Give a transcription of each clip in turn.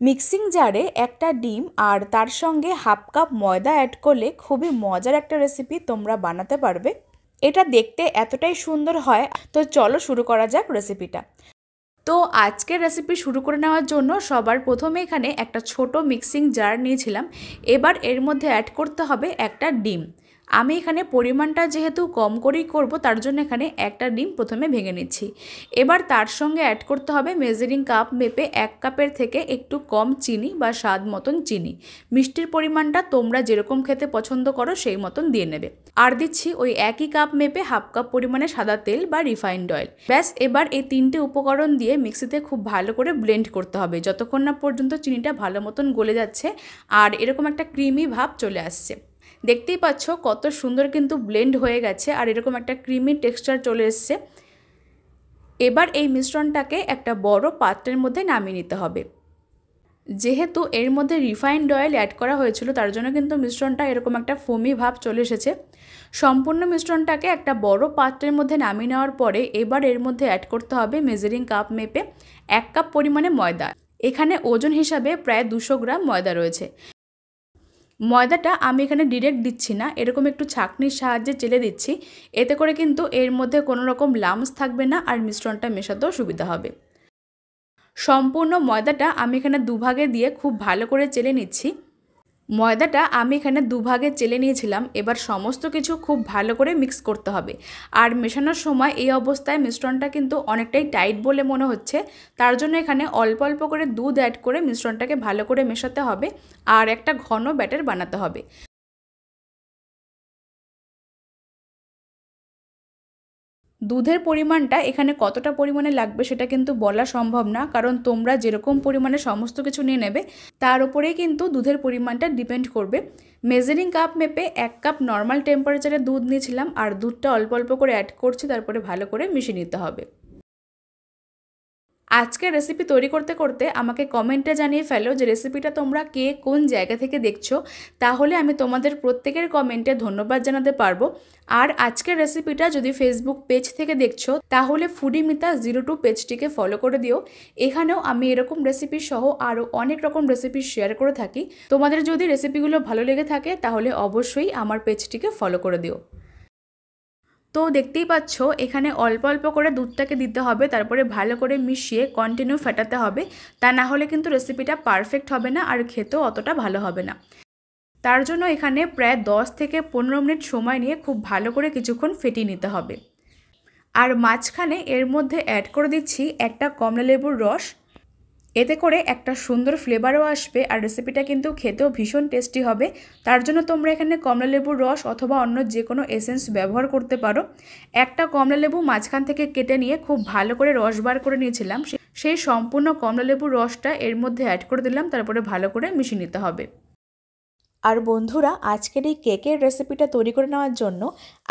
Mixing জারে একটা ডিম আর তার সঙ্গে হাফ কাপ ময়দা অ্যাড করলে খুবই মজার একটা রেসিপি তোমরা বানাতে পারবে। এটা দেখতে এতটাই সুন্দর হয়। তো চলো শুরু করা যাক রেসিপিটা। তো আজকের রেসিপি শুরু করে নেওয়ার জন্য সবার প্রথমে এখানে একটা ছোট মিক্সিং জার নিয়েছিলাম। এবার এর মধ্যে অ্যাড করতে হবে একটা ডিম। আমি এখানে পরিমাণটা যেহেতু কম করেই করব, তার জন্য এখানে একটা ডিম প্রথমে ভেঙে নিচ্ছি। এবার তার সঙ্গে অ্যাড করতে হবে মেজারিং কাপ মেপে 1 কাপের থেকে একটু কম চিনি বা স্বাদ মতন চিনি। মিষ্টির পরিমাণটা তোমরা যেরকম খেতে পছন্দ করো সেই মতন দিয়ে নেবে। আর দিচ্ছি ওই একই কাপ মেপে হাফ কাপ পরিমাণে সাদা তেল বা রিফাইন্ড অয়েল। ব্যাস, এবার এই 3টে উপকরণ দিয়ে মিক্সিতে খুব ভালো করে ব্লেন্ড করতে হবে যতক্ষণ না পর্যন্ত চিনিটা ভালো মতন গলে যাচ্ছে আর এরকম একটা ক্রিমি ভাব চলে আসছে। দেখতেই পাচ্ছ কত সুন্দর কিন্তু ব্লেন্ড হয়ে গেছে আর এরকম একটা ক্রিমি টেক্সচার চলে এসছে। এবার এই মিশ্রণটাকে একটা বড় পাত্রের মধ্যে নামিয়ে নিতে হবে। যেহেতু এর মধ্যে রিফাইন্ড অয়েল অ্যাড করা হয়েছিল, তার জন্য কিন্তু মিশ্রণটা এরকম একটা ফোমি ভাব চলে এসেছে। সম্পূর্ণ মিশ্রণটাকে একটা বড় পাত্রের মধ্যে নামিয়ে নেওয়ার পরে এবার এর মধ্যে অ্যাড করতে হবে মেজারিং কাপ মেপে 1 কাপ পরিমাণে ময়দা। এখানে ওজন হিসাবে প্রায় 200 গ্রাম ময়দা রয়েছে। ময়দাটা আমি এখানে ডিরেক্ট দিচ্ছি না, এরকম একটু ছাঁকনির সাহায্যে চেলে দিচ্ছি। এতে করে কিন্তু এর মধ্যে কোনো রকম লাম্পস থাকবে না আর মিশ্রণটা মেশাতেও সুবিধা হবে। সম্পূর্ণ ময়দাটা আমি এখানে দুভাগে দিয়ে খুব ভালো করে চেলে নিচ্ছি। ময়দাটা আমি এখানে দুভাগে চেলে নিয়েছিলাম। এবার সমস্ত কিছু খুব ভালো করে মিক্স করতে হবে। আর মেশানোর সময় এই অবস্থায় মিশ্রণটা কিন্তু অনেকটাই টাইট বলে মনে হচ্ছে, তার জন্য এখানে অল্প অল্প করে দুধ অ্যাড করে মিশ্রণটাকে ভালো করে মেশাতে হবে আর একটা ঘন ব্যাটার বানাতে হবে। দুধের পরিমাণটা এখানে কতটা পরিমাণে লাগবে সেটা কিন্তু বলা সম্ভব না, কারণ তোমরা যেরকম পরিমাণে সমস্ত কিছু নিয়ে নেবে তার উপরেই কিন্তু দুধের পরিমাণটা ডিপেন্ড করবে। মেজারিং কাপ মেপে 1 কাপ নর্মাল টেম্পারেচারে দুধ নিয়েছিলাম আর দুধটা অল্প অল্প করে অ্যাড করছি, তারপরে ভালো করে মিশিয়ে নিতে হবে। আজকের রেসিপি তৈরি করতে করতে আমাকে কমেন্টে জানিয়ে ফেলো যে রেসিপিটা তোমরা কে কোন জায়গা থেকে দেখছো, তাহলে আমি তোমাদের প্রত্যেকের কমেন্টে ধন্যবাদ জানাতে পারবো। আর আজকের রেসিপিটা যদি ফেসবুক পেজ থেকে দেখছো তাহলে ফুডিমিতা 02 পেজটিকে ফলো করে দিও। এখানেও আমি এরকম রেসিপি সহ আরও অনেক রকম রেসিপি শেয়ার করে থাকি। তোমাদের যদি রেসিপিগুলো ভালো লেগে থাকে তাহলে অবশ্যই আমার পেজটিকে ফলো করে দিও। তো দেখতেই পাচ্ছ এখানে অল্প অল্প করে দুধটাকে দিতে হবে, তারপরে ভালো করে মিশিয়ে কন্টিনিউ ফেটাতে হবে। তা না হলে কিন্তু রেসিপিটা পারফেক্ট হবে না আর খেতেও অতটা ভালো হবে না। তার জন্য এখানে প্রায় 10 থেকে 15 মিনিট সময় নিয়ে খুব ভালো করে কিছুক্ষণ ফেটিয়ে নিতে হবে। আর মাঝখানে এর মধ্যে অ্যাড করে দিচ্ছি একটা কমলালেবুর রস। এতে করে একটা সুন্দর ফ্লেভারও আসবে আর রেসিপিটা কিন্তু খেতেও ভীষণ টেস্টি হবে। তার জন্য তোমরা এখানে কমলালেবুর রস অথবা অন্য যে কোনো এসেন্স ব্যবহার করতে পারো। একটা কমলালেবু মাঝখান থেকে কেটে নিয়ে খুব ভালো করে রস বার করে নিয়েছিলাম, সেই সম্পূর্ণ কমলালেবুর রসটা এর মধ্যে অ্যাড করে দিলাম, তারপরে ভালো করে মিশিয়ে নিতে হবে। আর বন্ধুরা, আজকের এই কেকের রেসিপিটা তৈরি করে নেওয়ার জন্য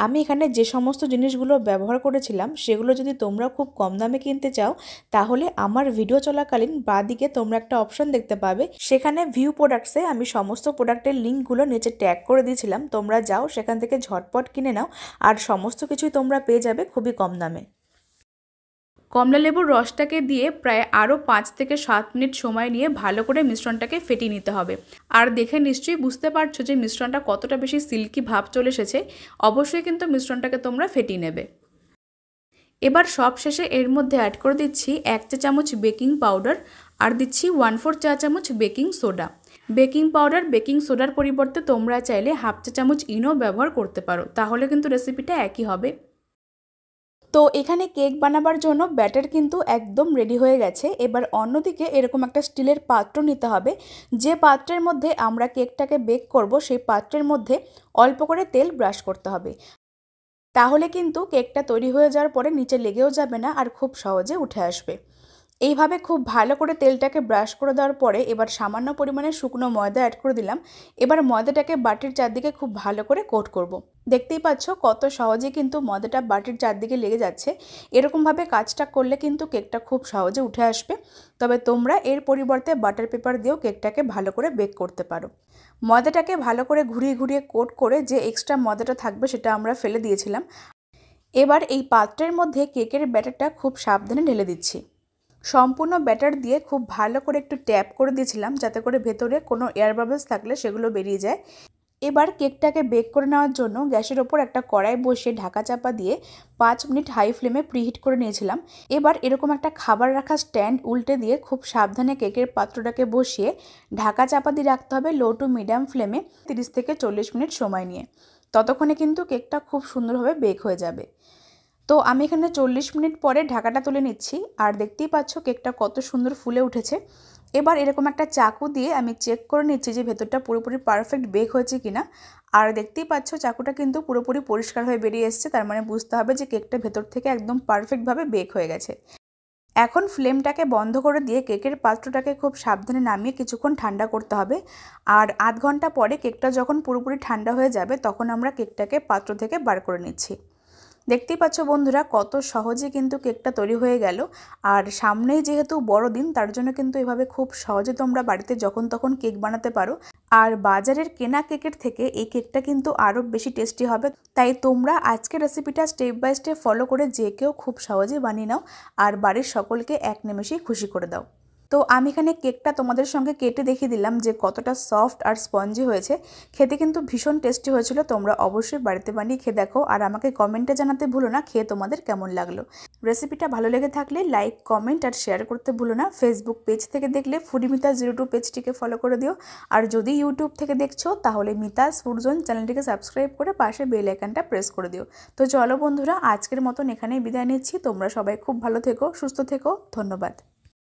আমি এখানে যে সমস্ত জিনিসগুলো ব্যবহার করেছিলাম সেগুলো যদি তোমরা খুব কম দামে কিনতে চাও তাহলে আমার ভিডিও চলাকালীন বাঁদিকে তোমরা একটা অপশন দেখতে পাবে, সেখানে ভিউ প্রোডাক্টসে আমি সমস্ত প্রোডাক্টের লিঙ্কগুলো নিচে ট্যাগ করে দিয়েছিলাম। তোমরা যাও সেখান থেকে ঝটপট কিনে নাও আর সমস্ত কিছুই তোমরা পেয়ে যাবে খুবই কম দামে। কমলালেবুর রসটাকে দিয়ে প্রায় আরও 5 থেকে 7 মিনিট সময় নিয়ে ভালো করে মিশ্রণটাকে ফেটিয়ে নিতে হবে। আর দেখে নিশ্চয়ই বুঝতে পারছো যে মিশ্রণটা কতটা বেশি সিল্কি ভাব চলে এসেছে। অবশ্যই কিন্তু মিশ্রণটাকে তোমরা ফেটিয়ে নেবে। এবার সব শেষে এর মধ্যে অ্যাড করে দিচ্ছি 1 চা চামচ বেকিং পাউডার আর দিচ্ছি 1/4 চা চামচ baking soda. Baking powder baking সোডার পরিবর্তে তোমরা চাইলে হাফ চা চামচ ইনো ব্যবহার করতে পারো, তাহলে কিন্তু রেসিপিটা একই হবে। তো এখানে কেক বানাবার জন্য ব্যাটার কিন্তু একদম রেডি হয়ে গেছে। এবার অন্যদিকে এরকম একটা স্টিলের পাত্র নিতে হবে। যে পাত্রের মধ্যে আমরা কেকটাকে বেক করব সেই পাত্রের মধ্যে অল্প করে তেল ব্রাশ করতে হবে, তাহলে কিন্তু কেকটা তৈরি হয়ে যাওয়ার পরে নিচে লেগেও যাবে না আর খুব সহজে উঠে আসবে। এইভাবে খুব ভালো করে তেলটাকে ব্রাশ করে দেওয়ার পরে এবার সামান্য পরিমাণে শুকনো ময়দা অ্যাড করে দিলাম। এবার ময়দাটাকে বাটির চারদিকে খুব ভালো করে কোট করব। দেখতেই পাচ্ছ কত সহজে কিন্তু ময়দাটা বাটির চারদিকে লেগে যাচ্ছে। এরকমভাবে কাজটা করলে কিন্তু কেকটা খুব সহজে উঠে আসবে। তবে তোমরা এর পরিবর্তে বাটার পেপার দিয়েও কেকটাকে ভালো করে বেক করতে পারো। ময়দাটাকে ভালো করে ঘুরিয়ে ঘুরিয়ে কোট করে যে এক্সট্রা ময়দাটা থাকবে সেটা আমরা ফেলে দিয়েছিলাম। এবার এই পাত্রের মধ্যে কেকের ব্যাটারটা খুব সাবধানে ঢেলে দিচ্ছি। সম্পূর্ণ ব্যাটার দিয়ে খুব ভালো করে একটু ট্যাপ করে দিয়েছিলাম যাতে করে ভেতরে কোনো এয়ার বাবলস থাকলে সেগুলো বেরিয়ে যায়। এবার কেকটাকে বেক করে নেওয়ার জন্য গ্যাসের ওপর একটা কড়াই বসিয়ে ঢাকা চাপা দিয়ে 5 মিনিট হাই ফ্লেমে প্রিহিট করে নিয়েছিলাম। এবার এরকম একটা খাবার রাখা স্ট্যান্ড উল্টে দিয়ে খুব সাবধানে কেকের পাত্রটাকে বসিয়ে ঢাকা চাপা দিয়ে রাখতে হবে লো টু মিডিয়াম ফ্লেমে 30 থেকে 40 মিনিট সময় নিয়ে। ততক্ষণে কিন্তু কেকটা খুব সুন্দরভাবে বেক হয়ে যাবে। তো আমি এখানে 40 মিনিট পরে ঢাকাটা তুলে নিচ্ছি আর দেখতেই পাচ্ছ কেকটা কত সুন্দর ফুলে উঠেছে। এবার এরকম একটা চাকু দিয়ে আমি চেক করে নিচ্ছি যে ভেতরটা পুরোপুরি পারফেক্ট বেক হয়েছে কিনা। আর দেখতেই পাচ্ছ চাকুটা কিন্তু পুরোপুরি পরিষ্কার হয়ে বেরিয়ে এসেছে, তার মানে বুঝতে হবে যে কেকটা ভেতর থেকে একদম পারফেক্টভাবে বেক হয়ে গেছে। এখন ফ্লেমটাকে বন্ধ করে দিয়ে কেকের পাত্রটাকে খুব সাবধানে নামিয়ে কিছুক্ষণ ঠান্ডা করতে হবে। আর আধ ঘন্টা পরে কেকটা যখন পুরোপুরি ঠান্ডা হয়ে যাবে তখন আমরা কেকটাকে পাত্র থেকে বার করে নিচ্ছি। দেখতেই পাচ্ছ বন্ধুরা কত সহজে কিন্তু কেকটা তৈরি হয়ে গেল। আর সামনেই যেহেতু বড়দিন তার জন্য কিন্তু এভাবে খুব সহজে তোমরা বাড়িতে যখন তখন কেক বানাতে পারো। আর বাজারের কেনা কেকের থেকে এই কেকটা কিন্তু আরও বেশি টেস্টি হবে। তাই তোমরা আজকের রেসিপিটা স্টেপ বাই স্টেপ ফলো করে যে কেউ খুব সহজে বানিয়ে নাও আর বাড়ির সকলকে এক নিমেষেই খুশি করে দাও। তো আমি এখানে কেকটা তোমাদের সঙ্গে কেটে দেখিয়ে দিলাম যে কতটা সফট আর স্পঞ্জি হয়েছে। খেতে কিন্তু ভীষণ টেস্টি হয়েছিল। তোমরা অবশ্যই বাড়িতে বানিয়ে খেয়ে দেখো আর আমাকে কমেন্টে জানাতে ভুলো না খেয়ে তোমাদের কেমন লাগলো। রেসিপিটা ভালো লেগে থাকলে লাইক, কমেন্ট আর শেয়ার করতে ভুলো না। ফেসবুক পেজ থেকে দেখলে ফুডি মিতাস 02 পেজটিকে ফলো করে দিও। আর যদি ইউটিউব থেকে দেখছো তাহলে মিতাস ফুড জোন চ্যানেলটিকে সাবস্ক্রাইব করে পাশে বেল আইকনটা প্রেস করে দিও। তো চলো বন্ধুরা, আজকের মতন এখানেই বিদায় নিচ্ছি। তোমরা সবাই খুব ভালো থেকো, সুস্থ থেকো। ধন্যবাদ।